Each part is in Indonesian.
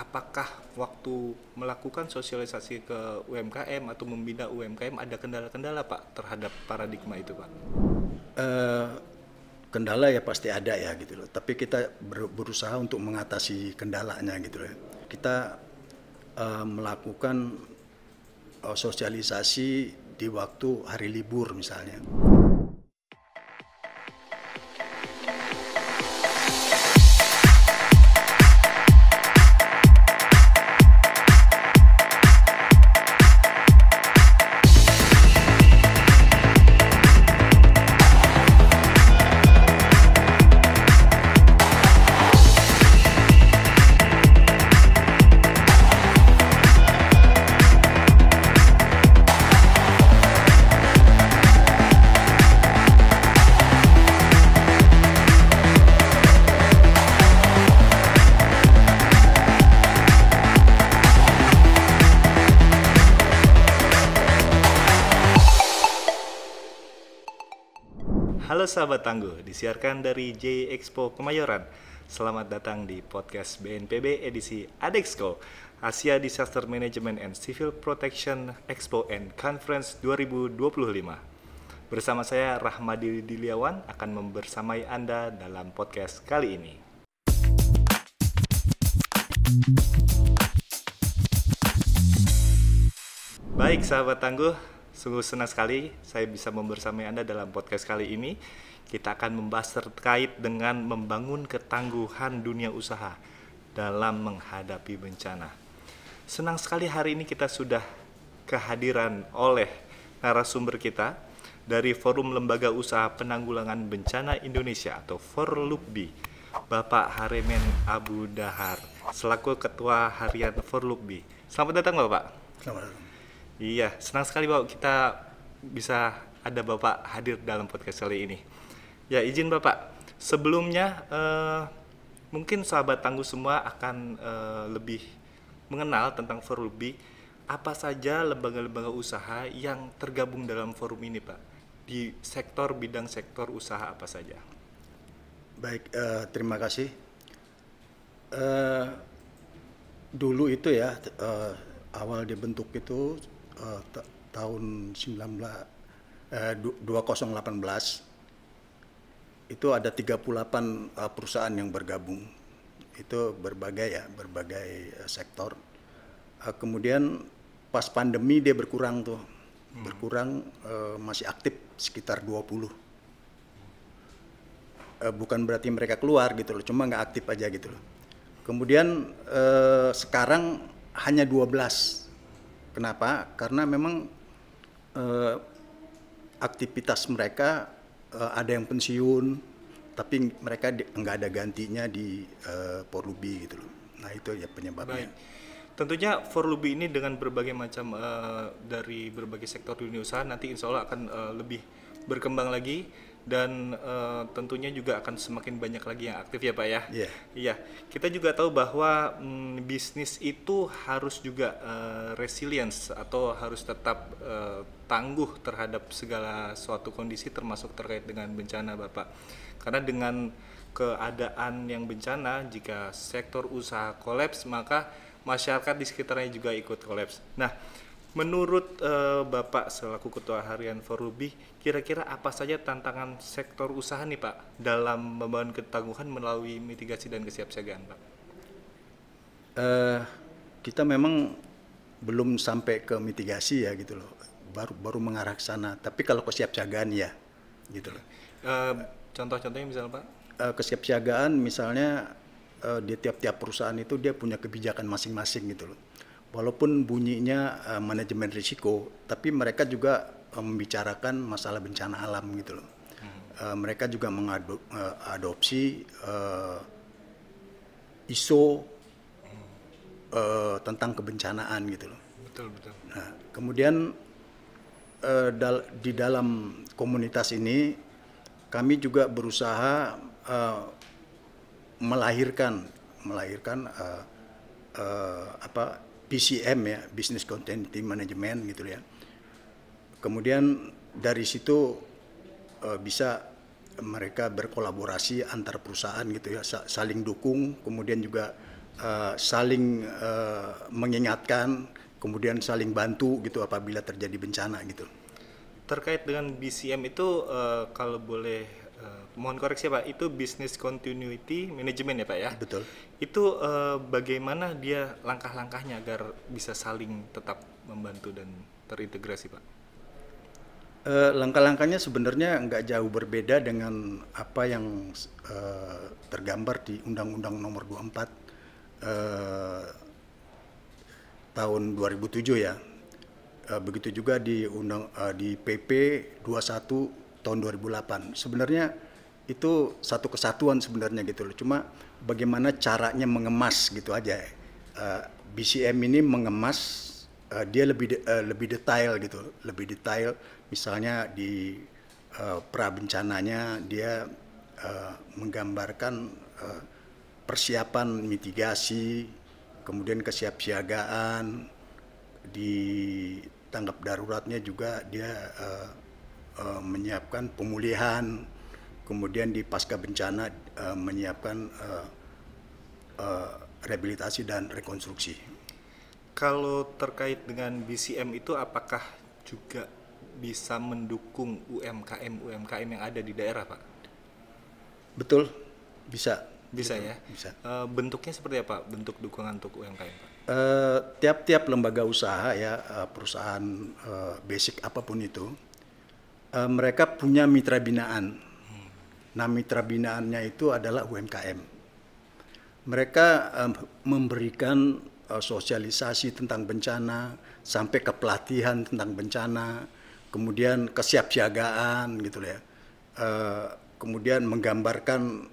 apakah waktu melakukan sosialisasi ke UMKM atau membina UMKM ada kendala-kendala Pak terhadap paradigma itu Pak? Kendala ya pasti ada ya gitu loh. Tapi kita berusaha untuk mengatasi kendalanya gitu loh. Kita melakukan sosialisasi di waktu hari libur misalnya. Halo sahabat tangguh, disiarkan dari J Expo Kemayoran. Selamat datang di podcast BNPB edisi Adexco, Asia Disaster Management and Civil Protection Expo and Conference 2025. Bersama saya Rahmadi Diliawan akan membersamai Anda dalam podcast kali ini. Baik sahabat tangguh, sungguh senang sekali saya bisa membersamai Anda dalam podcast kali ini. Kita akan membahas terkait dengan membangun ketangguhan dunia usaha dalam menghadapi bencana. Senang sekali hari ini kita sudah kehadiran oleh narasumber kita dari Forum Lembaga Usaha Penanggulangan Bencana Indonesia atau Forlukbi, Bapak Haremen Abu Dahar, selaku Ketua Harian Forlukbi. Selamat datang Bapak. Selamat datang. Iya, senang sekali Bapak kita bisa ada Bapak hadir dalam podcast kali ini. Ya, izin Bapak, sebelumnya mungkin sahabat tangguh semua akan lebih mengenal tentang Forlukbi. Apa saja lembaga-lembaga usaha yang tergabung dalam forum ini Pak? Di bidang sektor usaha apa saja? Baik, terima kasih. Dulu itu ya, awal dibentuk itu tahun 2018 itu ada 38 perusahaan yang bergabung. Itu berbagai sektor. Kemudian pas pandemi dia berkurang tuh. Berkurang, masih aktif sekitar 20. Bukan berarti mereka keluar gitu loh, cuma nggak aktif aja gitu loh. Kemudian sekarang hanya 12. Kenapa? Karena memang aktivitas mereka ada yang pensiun, tapi mereka nggak ada gantinya di Forlukbi gitu loh. Nah itu ya penyebabnya. Baik. Tentunya Forlukbi ini dengan berbagai macam dari berbagai sektor dunia usaha nanti insya Allah akan lebih berkembang lagi. Dan tentunya juga akan semakin banyak lagi yang aktif ya Pak ya. Iya. Iya. Kita juga tahu bahwa bisnis itu harus juga resilience atau harus tetap tangguh terhadap segala suatu kondisi termasuk terkait dengan bencana Bapak. Karena dengan keadaan yang bencana, jika sektor usaha kolaps maka masyarakat di sekitarnya juga ikut kolaps. Nah, menurut Bapak selaku Ketua Harian Forlukbi, kira-kira apa saja tantangan sektor usaha nih Pak dalam membangun ketangguhan melalui mitigasi dan kesiapsiagaan Pak? Kita memang belum sampai ke mitigasi ya gitu loh, baru mengarah ke sana. Tapi kalau kesiapsiagaan ya gitu loh. Contoh-contohnya misalnya Pak? Kesiapsiagaan misalnya di tiap-tiap perusahaan itu dia punya kebijakan masing-masing gitu loh. Walaupun bunyinya manajemen risiko, tapi mereka juga membicarakan masalah bencana alam gitu loh. Mereka juga mengadopsi ISO tentang kebencanaan gitu loh. Betul. Nah, kemudian di dalam komunitas ini kami juga berusaha melahirkan BCM ya, Business Continuity Management gitu ya. Kemudian dari situ bisa mereka berkolaborasi antar perusahaan gitu ya, saling dukung, kemudian juga saling mengingatkan, kemudian saling bantu gitu apabila terjadi bencana gitu. Terkait dengan BCM itu kalau boleh mohon koreksi Pak, itu Business Continuity Management ya Pak ya? Betul. Itu bagaimana dia langkah-langkahnya agar bisa saling tetap membantu dan terintegrasi Pak? Langkah-langkahnya sebenarnya nggak jauh berbeda dengan apa yang tergambar di Undang-Undang Nomor 24 tahun 2007 ya. Begitu juga di PP 21 tahun 2008. Sebenarnya itu satu kesatuan sebenarnya gitu loh. Cuma bagaimana caranya mengemas gitu aja. BCM ini mengemas dia lebih detail gitu, lebih detail. Misalnya di pra bencananya dia menggambarkan persiapan mitigasi, kemudian kesiapsiagaan, di tanggap daruratnya juga dia menyiapkan pemulihan, kemudian di pasca bencana menyiapkan rehabilitasi dan rekonstruksi. Kalau terkait dengan BCM itu apakah juga bisa mendukung UMKM yang ada di daerah Pak? Betul, bisa. Bisa ya? Bisa. Bentuknya seperti apa bentuk dukungan untuk UMKM Pak? Tiap-tiap lembaga usaha ya, perusahaan basic apapun itu, mereka punya mitra binaan. Nah, mitra binaannya itu adalah UMKM. Mereka memberikan sosialisasi tentang bencana, sampai ke pelatihan tentang bencana, kemudian kesiapsiagaan gitu ya. Kemudian menggambarkan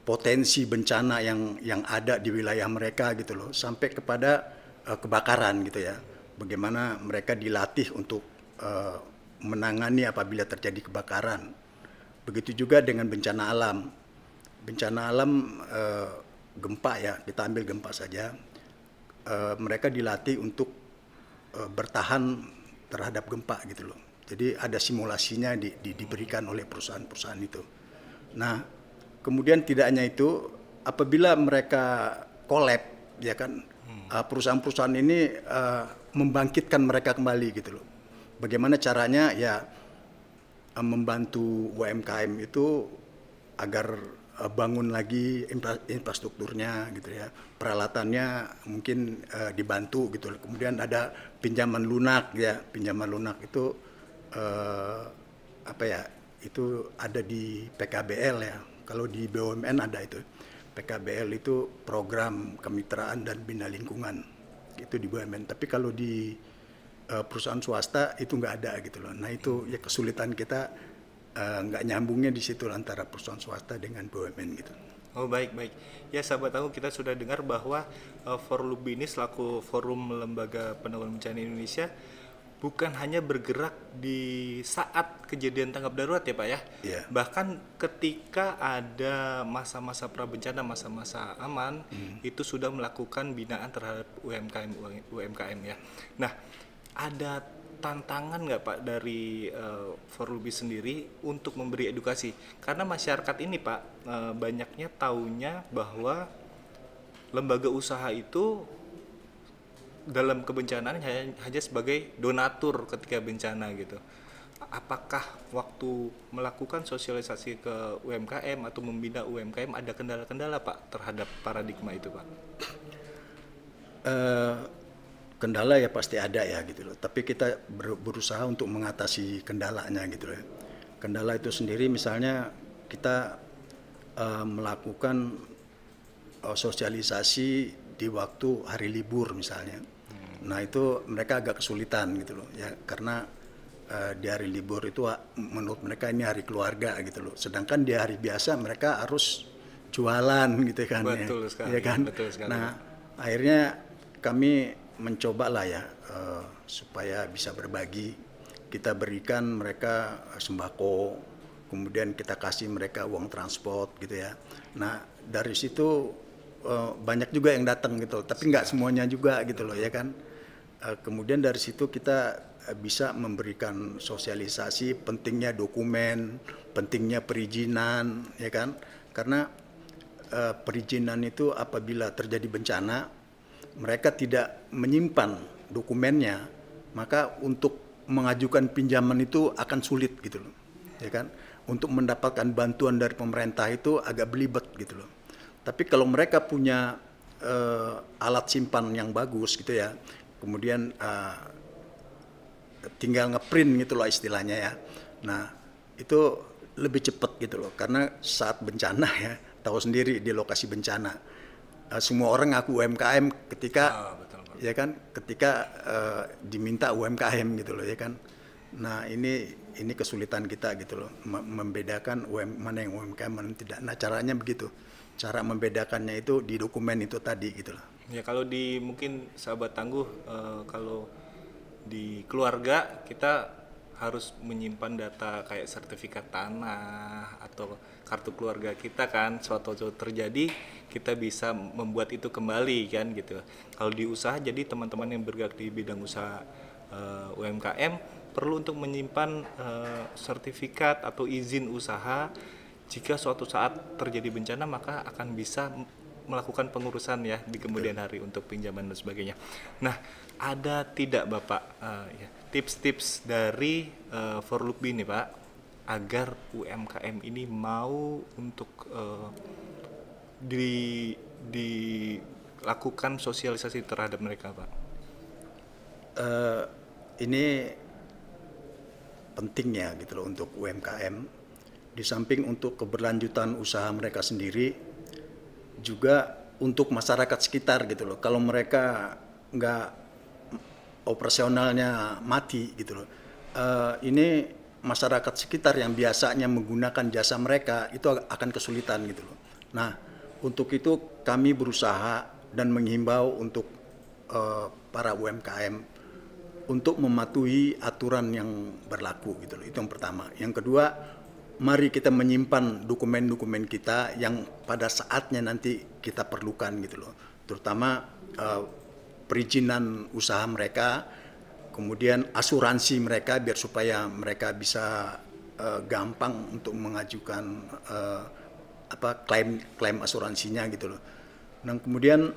potensi bencana yang ada di wilayah mereka gitu loh, sampai kepada kebakaran gitu ya. Bagaimana mereka dilatih untuk menangani apabila terjadi kebakaran. Begitu juga dengan bencana alam. Bencana alam gempa ya, kita ambil gempa saja. Mereka dilatih untuk bertahan terhadap gempa gitu loh. Jadi ada simulasinya diberikan oleh perusahaan-perusahaan itu. Nah, kemudian tidak hanya itu, apabila mereka collab, ya kan, perusahaan-perusahaan ini membangkitkan mereka kembali gitu loh. Bagaimana caranya ya membantu UMKM itu agar bangun lagi infrastrukturnya gitu ya, peralatannya mungkin dibantu gitu loh. Kemudian ada pinjaman lunak ya, pinjaman lunak itu apa ya, itu ada di PKBL ya. Kalau di BUMN ada itu. PKBL itu program kemitraan dan bina lingkungan. Itu di BUMN. Tapi kalau di perusahaan swasta itu nggak ada gitu loh. Nah itu ya kesulitan kita, nggak nyambungnya di situ antara perusahaan swasta dengan BUMN gitu. Oh baik. Ya sahabat tahu, kita sudah dengar bahwa Forlubi ini selaku Forum Lembaga Penanggulangan Bencana Indonesia bukan hanya bergerak di saat kejadian tanggap darurat ya Pak ya, Yeah. bahkan ketika ada masa-masa prabencana, masa-masa aman, itu sudah melakukan binaan terhadap UMKM ya. Nah, ada tantangan nggak Pak dari Forlubi sendiri untuk memberi edukasi? Karena masyarakat ini Pak banyaknya taunya bahwa lembaga usaha itu dalam kebencanaan hanya sebagai donatur ketika bencana gitu. Apakah waktu melakukan sosialisasi ke UMKM atau membina UMKM ada kendala-kendala Pak terhadap paradigma itu Pak? Kendala ya pasti ada ya gitu loh. Tapi kita berusaha untuk mengatasi kendalanya gitu loh. Kendala itu sendiri misalnya kita melakukan sosialisasi di waktu hari libur misalnya. Nah itu mereka agak kesulitan gitu loh ya, karena di hari libur itu menurut mereka ini hari keluarga gitu loh. Sedangkan di hari biasa mereka harus jualan gitu kan. Betul sekali. Ya kan? Betul sekali. Nah akhirnya kami mencoba lah ya supaya bisa berbagi. Kita berikan mereka sembako, kemudian kita kasih mereka uang transport gitu ya. Nah dari situ banyak juga yang datang gitu, tapi nggak semuanya juga gitu loh ya kan. Kemudian dari situ kita bisa memberikan sosialisasi pentingnya dokumen, pentingnya perizinan ya kan. Karena perizinan itu apabila terjadi bencana, mereka tidak menyimpan dokumennya, maka untuk mengajukan pinjaman itu akan sulit gitu loh, ya kan? Untuk mendapatkan bantuan dari pemerintah itu agak belibet gitu loh. Tapi kalau mereka punya alat simpan yang bagus gitu ya, kemudian tinggal ngeprint gitu loh istilahnya ya. Nah, itu lebih cepat gitu loh, karena saat bencana ya, tahu sendiri di lokasi bencana, semua orang ngaku UMKM ketika Betul, Pak. ya kan, ketika diminta UMKM gitu loh ya kan. Nah, ini kesulitan kita gitu loh, membedakan mana yang UMKM mana yang tidak. Nah, caranya begitu. Cara membedakannya itu di dokumen itu tadi gitu loh. Ya kalau di mungkin sahabat tangguh, kalau di keluarga kita harus menyimpan data kayak sertifikat tanah atau kartu keluarga kita kan, suatu terjadi kita bisa membuat itu kembali kan gitu. Kalau di usaha, jadi teman-teman yang bergerak di bidang usaha UMKM perlu untuk menyimpan sertifikat atau izin usaha. Jika suatu saat terjadi bencana, maka akan bisa melakukan pengurusan ya di kemudian hari untuk pinjaman dan sebagainya. Nah, ada tidak Bapak ya, tips-tips dari Forlubbi nih Pak, agar UMKM ini mau untuk dilakukan sosialisasi terhadap mereka Pak? Ini pentingnya gitu loh untuk UMKM. Di samping untuk keberlanjutan usaha mereka sendiri, juga untuk masyarakat sekitar gitu loh. Kalau mereka nggak operasionalnya mati gitu loh, ini masyarakat sekitar yang biasanya menggunakan jasa mereka itu akan kesulitan gitu loh. Nah, untuk itu kami berusaha dan menghimbau untuk para UMKM untuk mematuhi aturan yang berlaku gitu loh. Itu yang pertama. Yang kedua, mari kita menyimpan dokumen-dokumen kita yang pada saatnya nanti kita perlukan gitu loh. Terutama perizinan usaha mereka, kemudian asuransi mereka biar supaya mereka bisa gampang untuk mengajukan klaim asuransinya gitu loh. Dan kemudian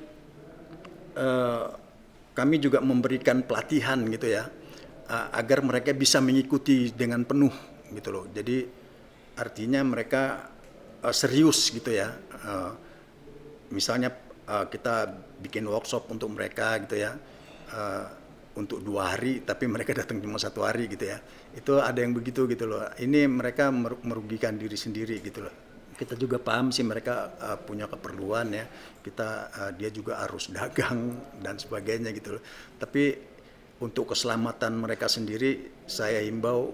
kami juga memberikan pelatihan gitu ya, agar mereka bisa mengikuti dengan penuh gitu loh. Jadi artinya mereka serius gitu ya. Misalnya kita bikin workshop untuk mereka gitu ya, untuk 2 hari, tapi mereka datang cuma 1 hari gitu ya. Itu ada yang begitu gitu loh. Ini mereka merugikan diri sendiri gitu loh. Kita juga paham sih mereka punya keperluan ya. Dia juga harus dagang dan sebagainya gitu loh. Tapi untuk keselamatan mereka sendiri, saya himbau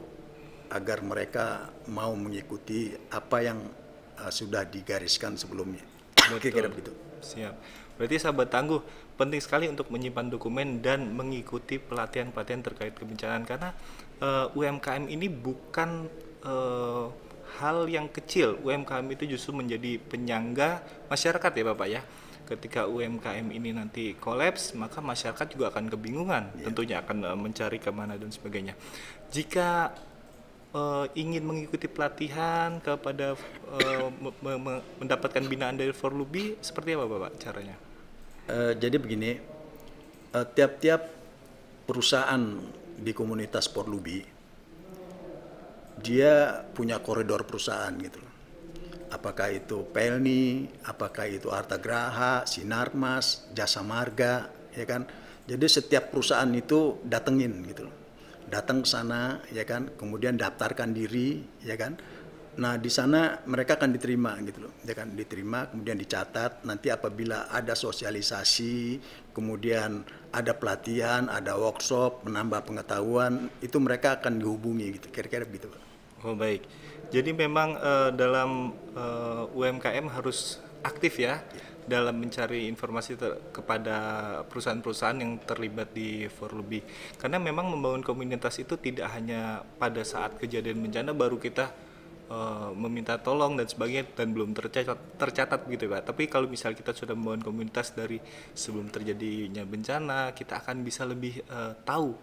agar mereka mau mengikuti apa yang sudah digariskan sebelumnya. Kira-kira begitu. Siap. Berarti sahabat tangguh, penting sekali untuk menyimpan dokumen dan mengikuti pelatihan-pelatihan terkait kebencanaan, karena UMKM ini bukan hal yang kecil. UMKM itu justru menjadi penyangga masyarakat ya Bapak ya. Ketika UMKM ini nanti kolaps, maka masyarakat juga akan kebingungan, tentunya akan mencari kemana dan sebagainya. Jika ingin mengikuti pelatihan kepada mendapatkan binaan dari Forlubbi, seperti apa Bapak caranya? Jadi begini, tiap-tiap perusahaan di komunitas Forlubbi dia punya koridor perusahaan gitu loh. Apakah itu Pelni, apakah itu Arta Graha, Sinarmas, Jasa Marga, ya kan. Jadi setiap perusahaan itu datengin gitu loh. Datang ke sana ya kan, kemudian daftarkan diri ya kan. Nah, di sana mereka akan diterima gitu loh. Ya kan, diterima kemudian dicatat, nanti apabila ada sosialisasi, kemudian ada pelatihan, ada workshop, menambah pengetahuan, itu mereka akan dihubungi gitu. Kira-kira begitu, Pak. Oh, baik. Jadi memang dalam UMKM harus aktif ya dalam mencari informasi kepada perusahaan-perusahaan yang terlibat di Forlubbi. Karena memang membangun komunitas itu tidak hanya pada saat kejadian bencana baru kita meminta tolong dan sebagainya dan belum tercatat begitu Pak. Tapi kalau misalnya kita sudah membangun komunitas dari sebelum terjadinya bencana, kita akan bisa lebih tahu,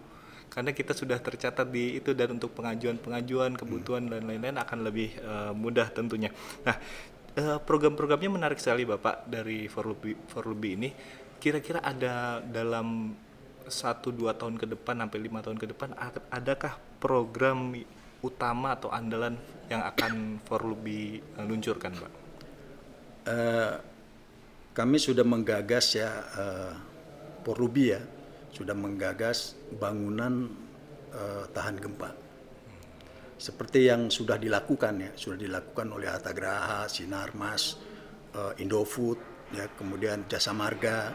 karena kita sudah tercatat di itu, dan untuk pengajuan kebutuhan dan lain-lain akan lebih mudah tentunya. Nah, Program-programnya menarik sekali Bapak dari Forlubi ini. Kira-kira ada dalam 1-2 tahun ke depan sampai 5 tahun ke depan, adakah program utama atau andalan yang akan Forlubi luncurkan, Pak? Kami sudah menggagas ya, Forlubi ya, sudah menggagas bangunan tahan gempa. Seperti yang sudah dilakukan ya, sudah dilakukan oleh Atta Graha, Sinarmas, Indofood, ya, kemudian Jasa Marga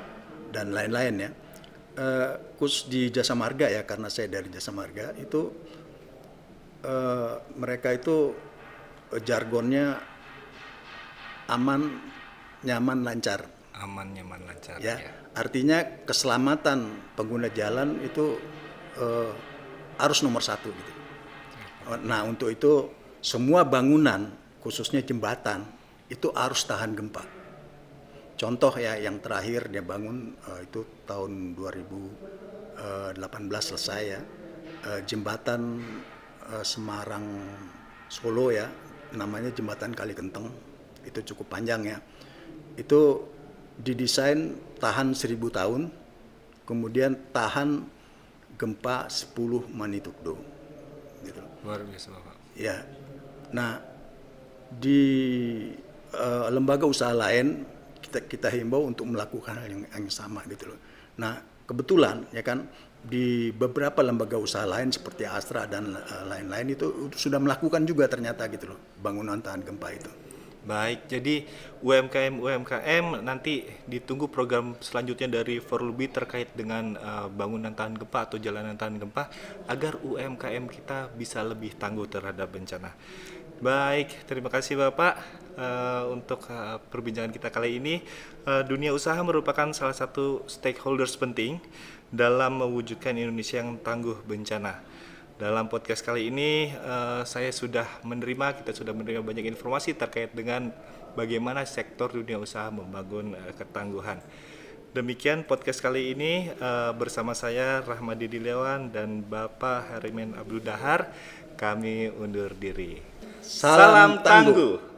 dan lain-lain ya. Khusus di Jasa Marga ya, karena saya dari Jasa Marga itu mereka itu jargonnya aman, nyaman, lancar. Aman, nyaman, lancar. Ya, artinya keselamatan pengguna jalan itu harus nomor satu gitu. Nah, untuk itu semua bangunan, khususnya jembatan, itu harus tahan gempa. Contoh ya, yang terakhir dia bangun itu tahun 2018 selesai ya, jembatan Semarang Solo ya, namanya jembatan Kali Kenteng, itu cukup panjang ya. Itu didesain tahan 1000 tahun, kemudian tahan gempa 10 magnitudo. Gitu. Luar biasa Bapak. Ya, nah di lembaga usaha lain kita himbau untuk melakukan hal yang sama gitu loh. Nah kebetulan ya kan di beberapa lembaga usaha lain seperti Astra dan lain-lain itu sudah melakukan juga ternyata gitu loh, bangunan tahan gempa itu. Baik, jadi UMKM nanti ditunggu program selanjutnya dari Forlubi terkait dengan bangunan tahan gempa atau jalanan tahan gempa agar UMKM kita bisa lebih tangguh terhadap bencana. Baik, terima kasih Bapak untuk perbincangan kita kali ini. Dunia usaha merupakan salah satu stakeholders penting dalam mewujudkan Indonesia yang tangguh bencana. Dalam podcast kali ini kita sudah menerima banyak informasi terkait dengan bagaimana sektor dunia usaha membangun ketangguhan. Demikian podcast kali ini bersama saya Rahmadi Dilewan dan Bapak Harimen Abdul Dahar, kami undur diri. Salam tangguh.